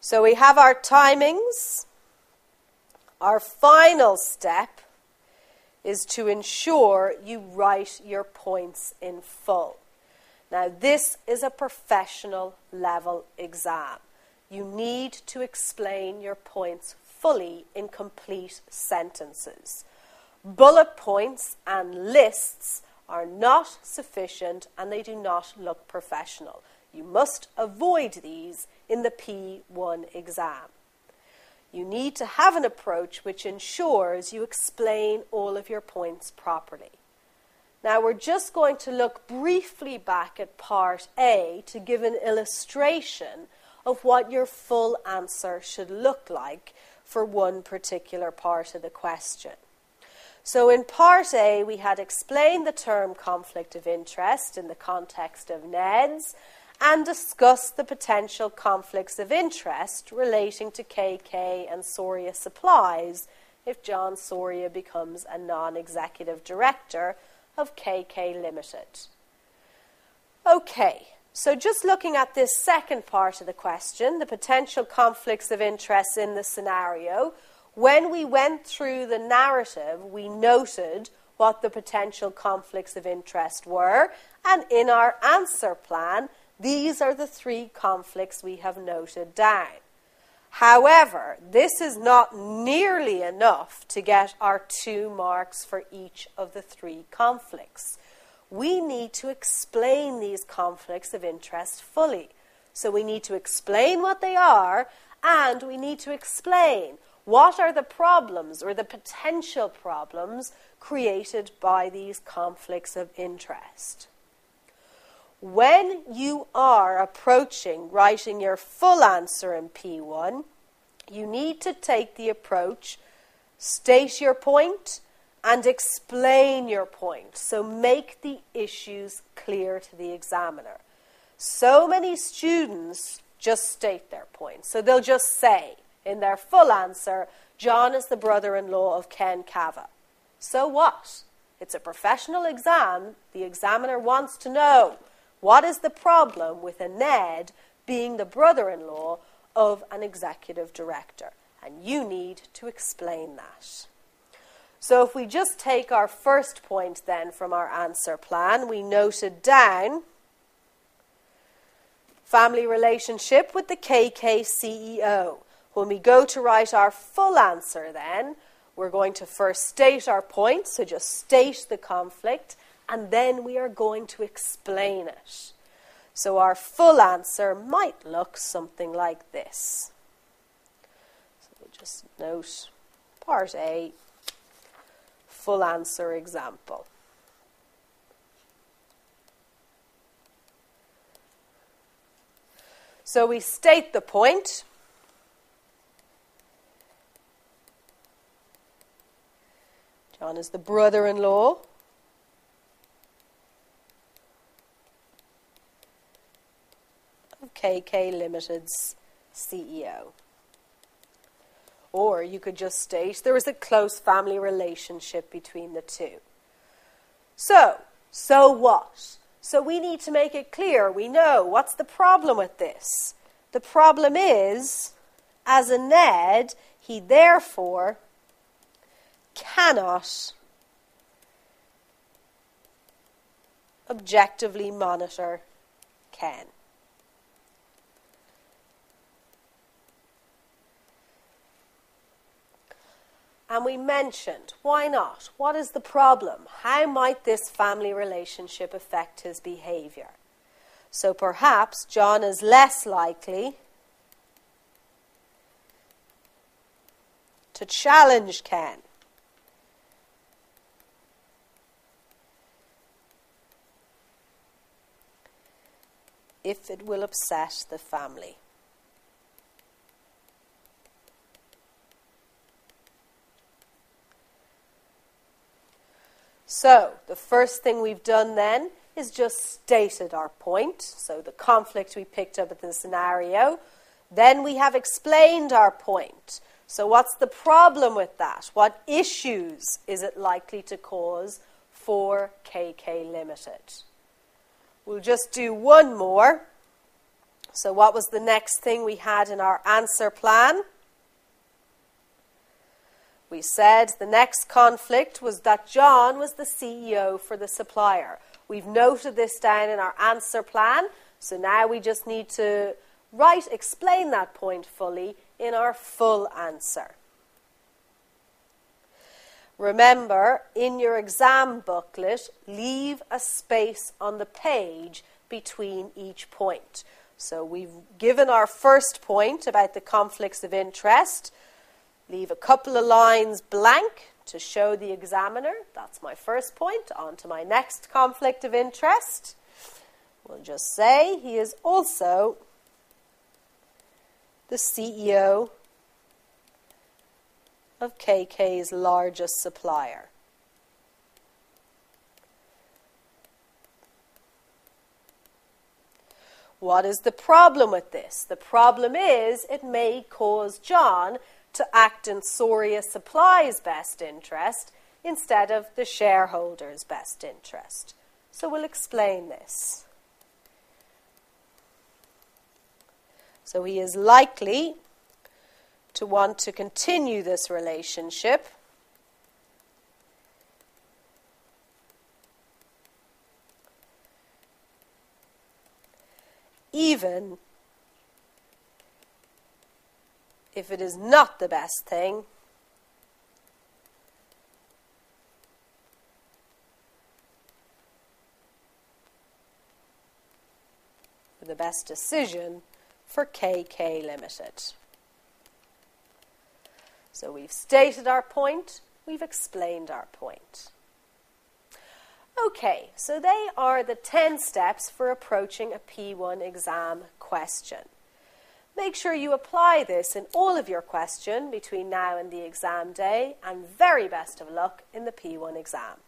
So we have our timings. Our final step is to ensure you write your points in full. Now, this is a professional level exam. You need to explain your points fully in complete sentences. Bullet points and lists are not sufficient and they do not look professional. You must avoid these in the P1 exam. You need to have an approach which ensures you explain all of your points properly. Now we're just going to look briefly back at part A to give an illustration of what your full answer should look like for one particular part of the question. So in part A, we had explained the term conflict of interest in the context of NEDs and discussed the potential conflicts of interest relating to KK and Soria Supplies if John Soria becomes a non-executive director of KK Limited. Okay, so just looking at this second part of the question, the potential conflicts of interest in the scenario, when we went through the narrative, we noted what the potential conflicts of interest were, and in our answer plan, these are the 3 conflicts we have noted down. However, this is not nearly enough to get our 2 marks for each of the 3 conflicts. We need to explain these conflicts of interest fully. So we need to explain what they are, and we need to explain what are the problems or the potential problems created by these conflicts of interest. When you are approaching writing your full answer in P1, you need to take the approach, state your point, and explain your point. So make the issues clear to the examiner. So many students just state their point. So they'll just say in their full answer, John is the brother-in-law of Ken Cava. So what? It's a professional exam. The examiner wants to know, what is the problem with a NED being the brother-in-law of an executive director? And you need to explain that. So if we just take our first point then from our answer plan, we noted down family relationship with the KK CEO. When we go to write our full answer then, we're going to first state our point, so just state the conflict, and then we are going to explain it. So our full answer might look something like this. So we'll just note part A, full answer example. So we state the point. John is the brother-in-law of KK Limited's CEO. Or you could just state there is a close family relationship between the two. So what? So we need to make it clear. We know what's the problem with this. The problem is, as a NED, he therefore cannot objectively monitor Ken. And we mentioned, why not? What is the problem? How might this family relationship affect his behavior? So perhaps John is less likely to challenge Ken. If it will upset the family. So, the first thing we've done then is just stated our point. So, the conflict we picked up at the scenario. Then we have explained our point. So, what's the problem with that? What issues is it likely to cause for KK Limited? We'll just do one more. So what was the next thing we had in our answer plan? We said the next conflict was that John was the CEO for the supplier. We've noted this down in our answer plan, so now we just need to explain that point fully in our full answer. Remember, in your exam booklet, leave a space on the page between each point. So we've given our first point about the conflicts of interest. Leave a couple of lines blank to show the examiner. That's my first point. On to my next conflict of interest. We'll just say he is also the CEO of KK's largest supplier. What is the problem with this? The problem is it may cause John to act in Soria Supply's best interest instead of the shareholders' best interest. So we'll explain this. So he is likely to want to continue this relationship even if it is not the best thing or the best decision for KK Limited. So we've stated our point, we've explained our point. Okay, so they are the 10 steps for approaching a P1 exam question. Make sure you apply this in all of your questions between now and the exam day, and very best of luck in the P1 exam.